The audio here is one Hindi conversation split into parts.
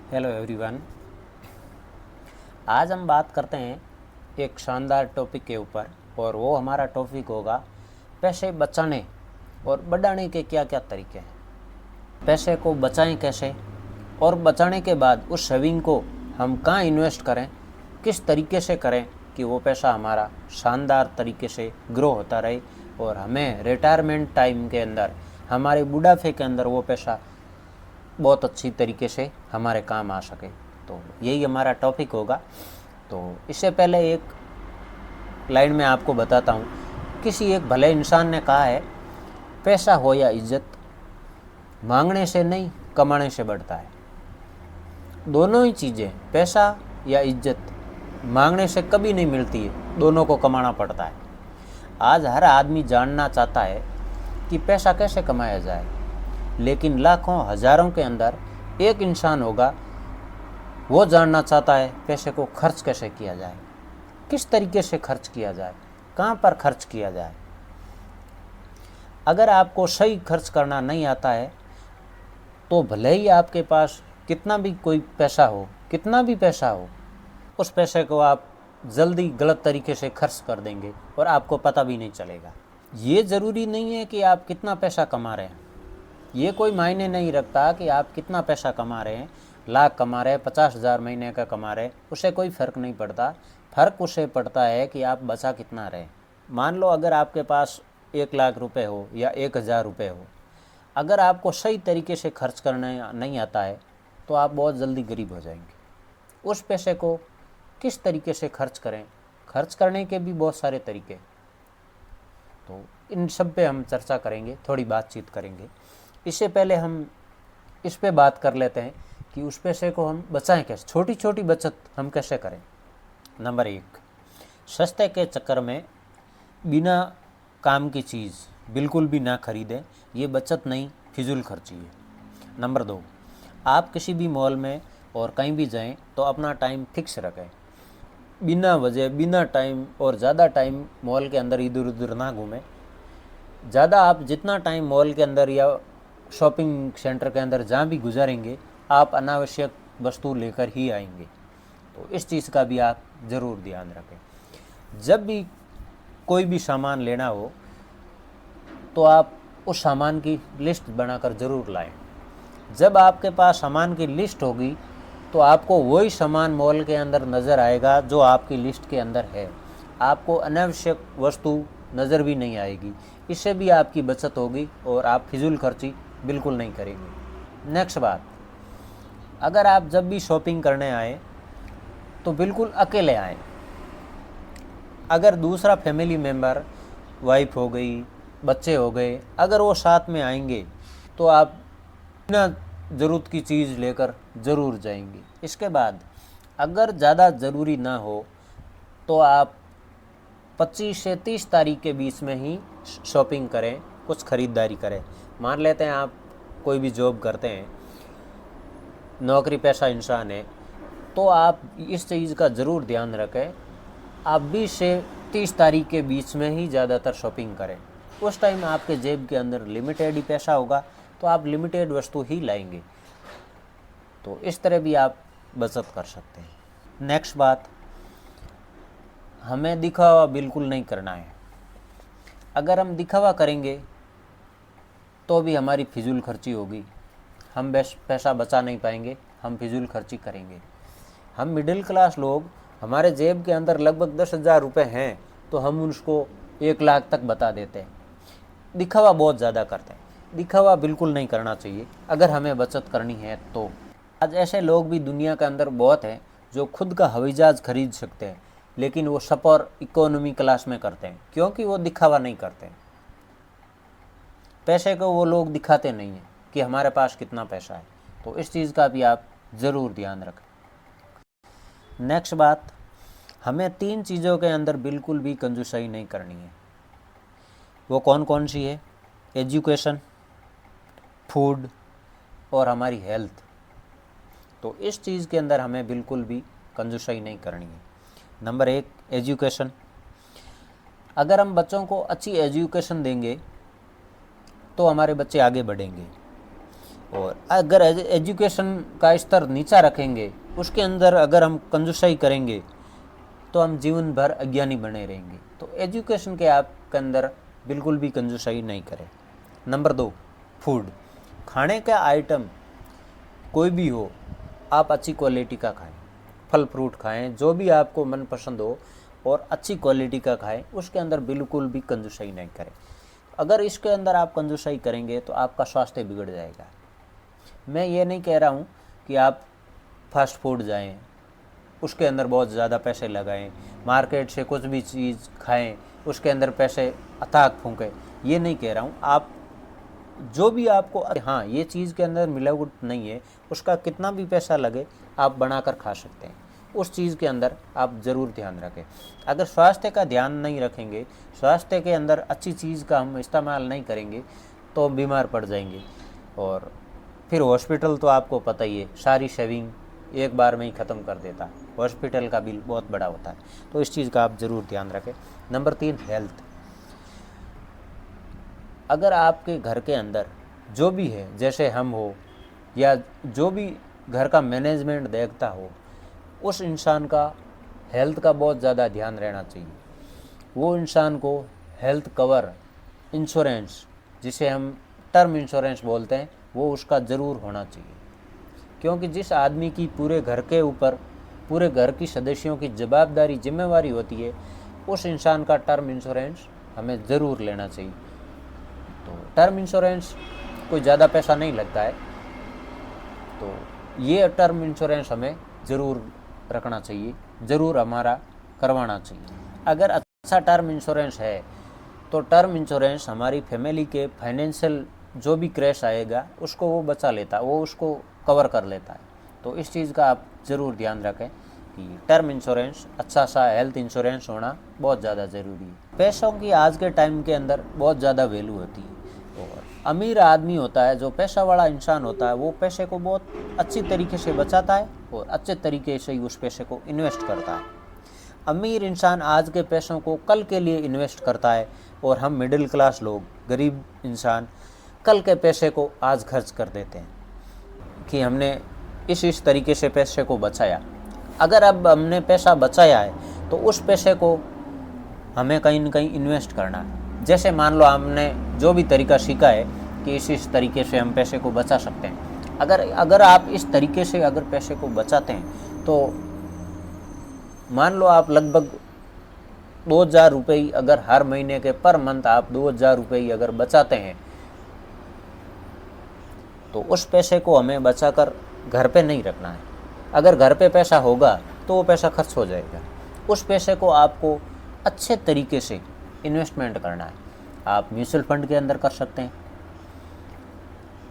Hello everyone. आज हम बात करते हैं एक शानदार टॉपिक के ऊपर और वो हमारा टॉपिक होगा पैसे बचाने और बढ़ाने के क्या क्या तरीके हैं। पैसे को बचाएं कैसे और बचाने के बाद उस सेविंग को हम कहाँ इन्वेस्ट करें, किस तरीके से करें कि वो पैसा हमारा शानदार तरीके से ग्रो होता रहे और हमें रिटायरमेंट टाइम के अंदर, हमारे बुढ़ापे के अंदर वो पैसा बहुत अच्छी तरीके से हमारे काम आ सके। तो यही हमारा टॉपिक होगा। तो इससे पहले एक लाइन में आपको बताता हूँ। किसी एक भले इंसान ने कहा है, पैसा हो या इज्जत मांगने से नहीं कमाने से बढ़ता है। दोनों ही चीज़ें, पैसा या इज्जत, मांगने से कभी नहीं मिलती है, दोनों को कमाना पड़ता है। आज हर आदमी जानना चाहता है कि पैसा कैसे कमाया जाए, लेकिन लाखों हज़ारों के अंदर एक इंसान होगा, वो जानना चाहता है पैसे को खर्च कैसे किया जाए, किस तरीके से खर्च किया जाए, कहाँ पर खर्च किया जाए। अगर आपको सही खर्च करना नहीं आता है तो भले ही आपके पास कितना भी कोई पैसा हो, कितना भी पैसा हो, उस पैसे को आप जल्दी गलत तरीके से खर्च कर देंगे और आपको पता भी नहीं चलेगा। ये ज़रूरी नहीं है कि आप कितना पैसा कमा रहे हैं, ये कोई मायने नहीं रखता कि आप कितना पैसा कमा रहे हैं, लाख कमा रहे हैं, 50,000 महीने का कमा रहे हैं, उससे कोई फ़र्क नहीं पड़ता। फ़र्क उससे पड़ता है कि आप बचा कितना रहे। मान लो अगर आपके पास 1,00,000 रुपये हो या 1,000 रुपये हो, अगर आपको सही तरीके से खर्च करना नहीं आता है तो आप बहुत जल्दी गरीब हो जाएंगे। उस पैसे को किस तरीके से खर्च करें, खर्च करने के भी बहुत सारे तरीके, तो इन सब पे हम चर्चा करेंगे, थोड़ी बातचीत करेंगे। इससे पहले हम इस पे बात कर लेते हैं कि उस पैसे को हम बचाएं कैसे, छोटी छोटी बचत हम कैसे करें। नंबर 1, सस्ते के चक्कर में बिना काम की चीज़ बिल्कुल भी ना खरीदें, ये बचत नहीं, फिजूल खर्ची है। नंबर 2, आप किसी भी मॉल में और कहीं भी जाएं तो अपना टाइम फिक्स रखें। बिना वजह, बिना टाइम और ज़्यादा टाइम मॉल के अंदर इधर उधर ना घूमें। ज़्यादा आप जितना टाइम मॉल के अंदर या शॉपिंग सेंटर के अंदर जहाँ भी गुजारेंगे, आप अनावश्यक वस्तु लेकर ही आएंगे। तो इस चीज़ का भी आप ज़रूर ध्यान रखें। जब भी कोई भी सामान लेना हो तो आप उस सामान की लिस्ट बनाकर ज़रूर लाएं। जब आपके पास सामान की लिस्ट होगी तो आपको वही सामान मॉल के अंदर नज़र आएगा जो आपकी लिस्ट के अंदर है। आपको अनावश्यक वस्तु नज़र भी नहीं आएगी। इससे भी आपकी बचत होगी और आप फिजूल खर्ची बिल्कुल नहीं करेंगे। नेक्स्ट बात, अगर आप जब भी शॉपिंग करने आए तो बिल्कुल अकेले आएँ। अगर दूसरा फैमिली मेम्बर, वाइफ हो गई, बच्चे हो गए, अगर वो साथ में आएंगे तो आप बिना ज़रूरत की चीज़ लेकर ज़रूर जाएंगे। इसके बाद अगर ज़्यादा ज़रूरी ना हो तो आप 25 से 30 तारीख के बीच में ही शॉपिंग करें, कुछ ख़रीदारी करें। मान लेते हैं आप कोई भी जॉब करते हैं, नौकरी पेशा इंसान है, तो आप इस चीज़ का ज़रूर ध्यान रखें, आप 20 से 30 तारीख के बीच में ही ज़्यादातर शॉपिंग करें। उस टाइम आपके जेब के अंदर लिमिटेड ही पैसा होगा तो आप लिमिटेड वस्तु ही लाएंगे। तो इस तरह भी आप बचत कर सकते हैं। नेक्स्ट बात, हमें दिखावा बिल्कुल नहीं करना है। अगर हम दिखावा करेंगे तो भी हमारी फिजूल खर्ची होगी, हम पैसा बचा नहीं पाएंगे, हम फिजूल खर्ची करेंगे। हम मिडिल क्लास लोग, हमारे जेब के अंदर लगभग 10,000 रुपये हैं तो हम उसको 1,00,000 तक बता देते हैं। दिखावा बहुत ज़्यादा करते हैं। दिखावा बिल्कुल नहीं करना चाहिए अगर हमें बचत करनी है तो। आज ऐसे लोग भी दुनिया के अंदर बहुत हैं जो खुद का हवाई जहाज़ खरीद सकते हैं, लेकिन वो सफ़र इकोनॉमी क्लास में करते हैं क्योंकि वो दिखावा नहीं करते हैं। पैसे को वो लोग दिखाते नहीं हैं कि हमारे पास कितना पैसा है। तो इस चीज़ का भी आप ज़रूर ध्यान रखें। नेक्स्ट बात, हमें 3 चीज़ों के अंदर बिल्कुल भी कंजूसाई नहीं करनी है। वो कौन कौन सी है? एजुकेशन, फूड और हमारी हेल्थ। तो इस चीज़ के अंदर हमें बिल्कुल भी कंजूसाई नहीं करनी है। Number 1, education. अगर हम बच्चों को अच्छी एजुकेशन देंगे तो हमारे बच्चे आगे बढ़ेंगे। और अगर एजुकेशन का स्तर नीचा रखेंगे, उसके अंदर अगर हम कंजूसाई करेंगे तो हम जीवन भर अज्ञानी बने रहेंगे। तो एजुकेशन के आपके अंदर बिल्कुल भी कंजूसाई नहीं करें। Number 2, food. खाने का आइटम कोई भी हो, आप अच्छी क्वालिटी का खाएं, फल फ्रूट खाएं, जो भी आपको मनपसंद हो और अच्छी क्वालिटी का खाएं, उसके अंदर बिल्कुल भी कंजूसाई नहीं करें। अगर इसके अंदर आप कंजूसाई करेंगे तो आपका स्वास्थ्य बिगड़ जाएगा। मैं ये नहीं कह रहा हूँ कि आप फास्ट फूड जाएं, उसके अंदर बहुत ज़्यादा पैसे लगाएं, मार्केट से कुछ भी चीज़ खाएं, उसके अंदर पैसे अथाक फूंकें, ये नहीं कह रहा हूँ। आप जो भी आपको, हाँ ये चीज़ के अंदर मिलावट नहीं है, उसका कितना भी पैसा लगे आप बनाकर खा सकते हैं, उस चीज़ के अंदर आप ज़रूर ध्यान रखें। अगर स्वास्थ्य का ध्यान नहीं रखेंगे, स्वास्थ्य के अंदर अच्छी चीज़ का हम इस्तेमाल नहीं करेंगे तो बीमार पड़ जाएंगे। और फिर हॉस्पिटल तो आपको पता ही है, सारी सेविंग एक बार में ही ख़त्म कर देता है, हॉस्पिटल का बिल बहुत बड़ा होता है। तो इस चीज़ का आप ज़रूर ध्यान रखें। Number 3, health. अगर आपके घर के अंदर जो भी है, जैसे हम हो या जो भी घर का मैनेजमेंट देखता हो, उस इंसान का हेल्थ का बहुत ज़्यादा ध्यान रहना चाहिए। वो इंसान को हेल्थ कवर इंश्योरेंस, जिसे हम टर्म इंश्योरेंस बोलते हैं, वो उसका ज़रूर होना चाहिए। क्योंकि जिस आदमी की पूरे घर के ऊपर पूरे घर की सदस्यों की जवाबदारी जिम्मेवारी होती है, उस इंसान का टर्म इंश्योरेंस हमें ज़रूर लेना चाहिए। तो टर्म इंश्योरेंस कोई ज़्यादा पैसा नहीं लगता है, तो ये टर्म इंश्योरेंस हमें ज़रूर रखना चाहिए, ज़रूर हमारा करवाना चाहिए। अगर अच्छा टर्म इंश्योरेंस है तो टर्म इंश्योरेंस हमारी फैमिली के फाइनेंशियल जो भी क्रैश आएगा उसको वो बचा लेता है, वो उसको कवर कर लेता है। तो इस चीज़ का आप ज़रूर ध्यान रखें कि टर्म इंश्योरेंस, अच्छा सा हेल्थ इंश्योरेंस होना बहुत ज़्यादा ज़रूरी है। पैसों की आज के टाइम के अंदर बहुत ज़्यादा वैल्यू होती है। और अमीर आदमी होता है, जो पैसा वाला इंसान होता है, वो पैसे को बहुत अच्छी तरीके से बचाता है और अच्छे तरीके से ही उस पैसे को इन्वेस्ट करता है। अमीर इंसान आज के पैसों को कल के लिए इन्वेस्ट करता है और हम मिडिल क्लास लोग, गरीब इंसान, कल के पैसे को आज खर्च कर देते हैं कि हमने इस तरीके से पैसे को बचाया। अगर अब हमने पैसा बचाया है तो उस पैसे को हमें कहीं ना कहीं इन्वेस्ट करना है। जैसे मान लो हमने जो भी तरीका सीखा है कि इस तरीके से हम पैसे को बचा सकते हैं, अगर आप इस तरीके से अगर पैसे को बचाते हैं तो मान लो आप लगभग 2000 रुपये अगर हर महीने के पर मंथ आप 2000 रुपये अगर बचाते हैं, तो उस पैसे को हमें बचाकर घर पे नहीं रखना है। अगर घर पे पैसा होगा तो वो पैसा खर्च हो जाएगा। उस पैसे को आपको अच्छे तरीके से इन्वेस्टमेंट करना है। आप म्यूचुअल फंड के अंदर कर सकते हैं,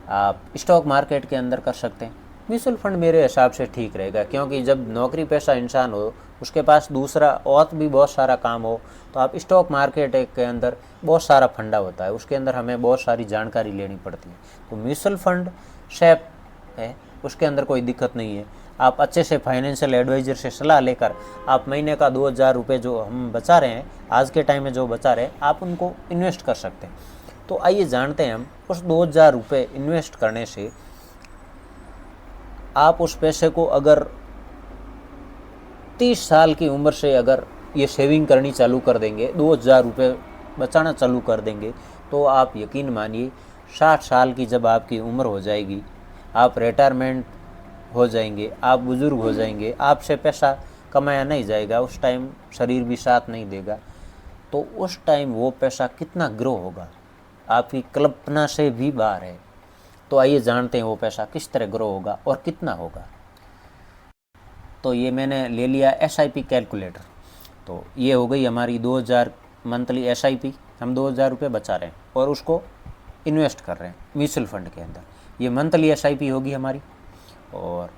आप स्टॉक मार्केट के अंदर कर सकते हैं। म्यूचुअल फंड मेरे हिसाब से ठीक रहेगा, क्योंकि जब नौकरी पेशा इंसान हो, उसके पास दूसरा और भी बहुत सारा काम हो, तो आप स्टॉक मार्केट के अंदर बहुत सारा फंडा होता है, उसके अंदर हमें बहुत सारी जानकारी लेनी पड़ती है। तो म्यूचुअल फंड सेफ है, उसके अंदर कोई दिक्कत नहीं है। आप अच्छे से फाइनेंशियल एडवाइज़र से सलाह लेकर आप महीने का 2000 रुपये जो हम बचा रहे हैं, आज के टाइम में जो बचा रहे हैं, आप उनको इन्वेस्ट कर सकते हैं। तो आइए जानते हैं हम उस 2000 रुपये इन्वेस्ट करने से आप उस पैसे को अगर 30 साल की उम्र से अगर ये सेविंग करनी चालू कर देंगे, 2000 रुपये बचाना चालू कर देंगे, तो आप यकीन मानिए 60 साल की जब आपकी उम्र हो जाएगी, आप रिटायरमेंट हो जाएंगे, आप बुज़ुर्ग हो जाएंगे, आपसे पैसा कमाया नहीं जाएगा, उस टाइम शरीर भी साथ नहीं देगा, तो उस टाइम वो पैसा कितना ग्रो होगा, आपकी कल्पना से भी बाहर है। तो आइए जानते हैं वो पैसा किस तरह ग्रो होगा और कितना होगा। तो ये मैंने ले लिया SIP कैलकुलेटर। तो ये हो गई हमारी 2000 मंथली SIP, हम 2000 रुपये बचा रहे हैं और उसको इन्वेस्ट कर रहे हैं म्यूचुअल फंड के अंदर। ये मंथली SIP होगी हमारी। और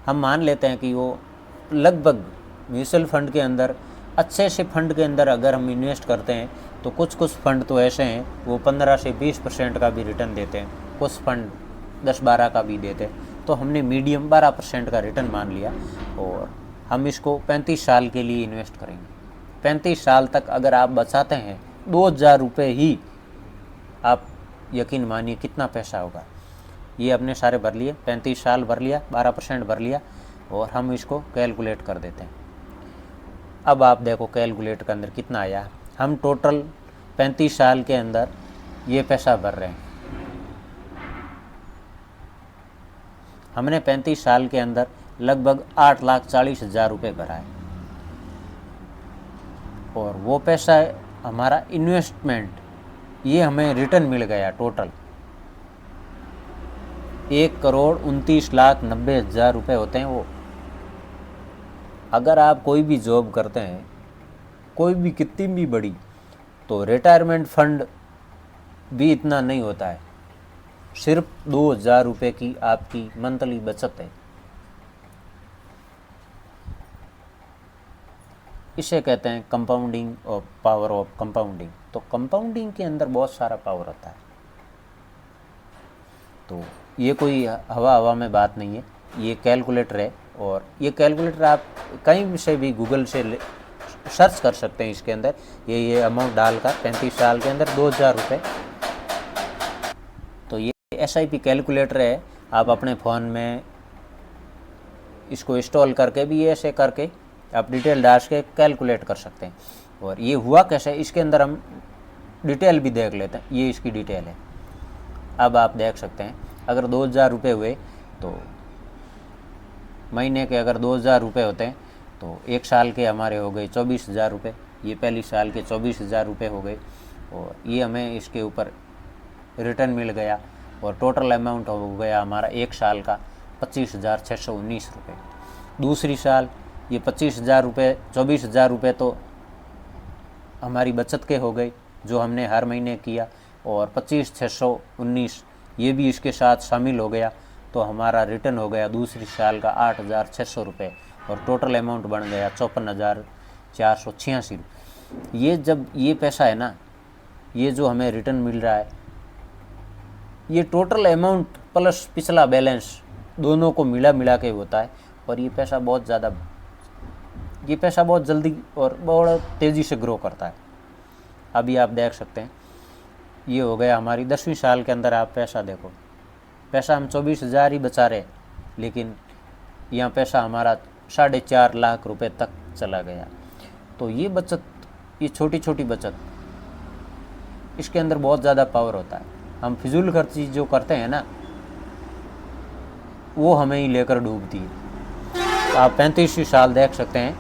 हम मान लेते हैं कि वो लगभग म्यूचुअल फंड के अंदर, अच्छे से फंड के अंदर अगर हम इन्वेस्ट करते हैं तो कुछ फंड तो ऐसे हैं वो 15 से 20% का भी रिटर्न देते हैं, कुछ फंड 10-12 का भी देते हैं। तो हमने मीडियम 12% का रिटर्न मान लिया और हम इसको 35 साल के लिए इन्वेस्ट करेंगे। 35 साल तक अगर आप बचाते हैं 2000 रुपये ही आप यकीन मानिए कितना पैसा होगा। ये अपने सारे भर लिए, 35 साल भर लिया, 12% भर लिया और हम इसको कैलकुलेट कर देते हैं। अब आप देखो कैलकुलेट के अंदर कितना आया। हम टोटल 35 साल के अंदर ये पैसा भर रहे हैं। हमने 35 साल के अंदर लगभग 8,40,000 रुपये भरा है और वो पैसा हमारा इन्वेस्टमेंट, ये हमें रिटर्न मिल गया टोटल 1,29,90,000 रुपये होते हैं वो। अगर आप कोई भी जॉब करते हैं, कोई भी कितनी भी बड़ी, तो रिटायरमेंट फंड भी इतना नहीं होता है। सिर्फ 2,000 रुपये की आपकी मंथली बचत है। इसे कहते हैं कंपाउंडिंग और पावर ऑफ कंपाउंडिंग। तो कंपाउंडिंग के अंदर बहुत सारा पावर होता है। तो ये कोई हवा में बात नहीं है, ये कैलकुलेटर है और ये कैलकुलेटर आप कहीं से भी गूगल से सर्च कर सकते हैं। इसके अंदर ये अमाउंट डालकर 35 साल के अंदर 2,000 रुपये। तो ये SIP कैलकुलेटर है। आप अपने फ़ोन में इसको इंस्टॉल करके भी ऐसे करके आप डिटेल डाल के कैलकुलेट कर सकते हैं। और ये हुआ कैसे, इसके अंदर हम डिटेल भी देख लेते हैं। ये इसकी डिटेल है। अब आप देख सकते हैं अगर 2,000 रुपये हुए तो महीने के अगर 2,000 रुपये होते हैं तो एक साल के हमारे हो गए 24,000 रुपये। ये पहली साल के 24,000 रुपये हो गए और ये हमें इसके ऊपर रिटर्न मिल गया और टोटल अमाउंट हो गया हमारा एक साल का 25,619 रुपये। दूसरी साल ये 25,000 रुपये, 24,000 रुपये तो हमारी बचत के हो गए जो हमने हर महीने किया और 25,619 ये भी इसके साथ शामिल हो गया। तो हमारा रिटर्न हो गया दूसरी साल का 8,600 रुपये और टोटल अमाउंट बन गया 54,486 रुपये। ये जब ये पैसा है ना, ये जो हमें रिटर्न मिल रहा है, ये टोटल अमाउंट प्लस पिछला बैलेंस दोनों को मिला के होता है। और ये पैसा बहुत जल्दी और बहुत तेज़ी से ग्रो करता है। अभी आप देख सकते हैं ये हो गया हमारी 10वीं साल के अंदर। आप पैसा देखो, पैसा हम 24,000 ही बचा रहे, लेकिन यहाँ पैसा हमारा 4.5 लाख रुपए तक चला गया। तो ये बचत, ये छोटी छोटी बचत, इसके अंदर बहुत ज़्यादा पावर होता है। हम फिजूल खर्ची जो करते हैं ना, वो हमें ही लेकर डूबती है। तो आप 35वीं साल देख सकते हैं,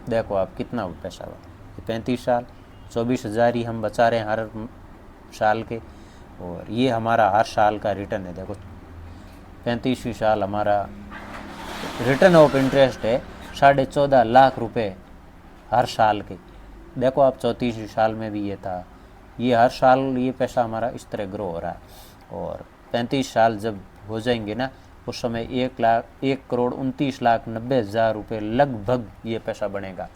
देखो आप कितना पैसा हुआ। 35 साल 24,000 ही हम बचा रहे हैं हर साल के और ये हमारा हर साल का रिटर्न है। देखो 35वीं साल हमारा रिटर्न ऑफ इंटरेस्ट है 14.5 लाख रुपए हर साल के। देखो आप 34वीं साल में भी ये था। ये हर साल ये पैसा हमारा इस तरह ग्रो हो रहा है और 35 साल जब हो जाएंगे ना, उस समय 1,29,90,000 रुपये लगभग ये पैसा बनेगा।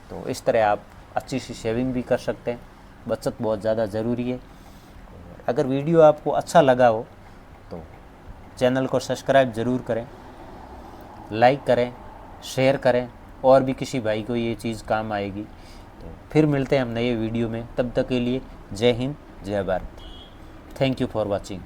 तो इस तरह आप अच्छी सी सेविंग भी कर सकते हैं। बचत बहुत ज़्यादा ज़रूरी है। अगर वीडियो आपको अच्छा लगा हो तो चैनल को सब्सक्राइब ज़रूर करें, लाइक करें, शेयर करें और भी किसी भाई को ये चीज़ काम आएगी। तो फिर मिलते हैं हम नए वीडियो में। तब तक के लिए जय हिंद, जय Bharat. Thank you for watching.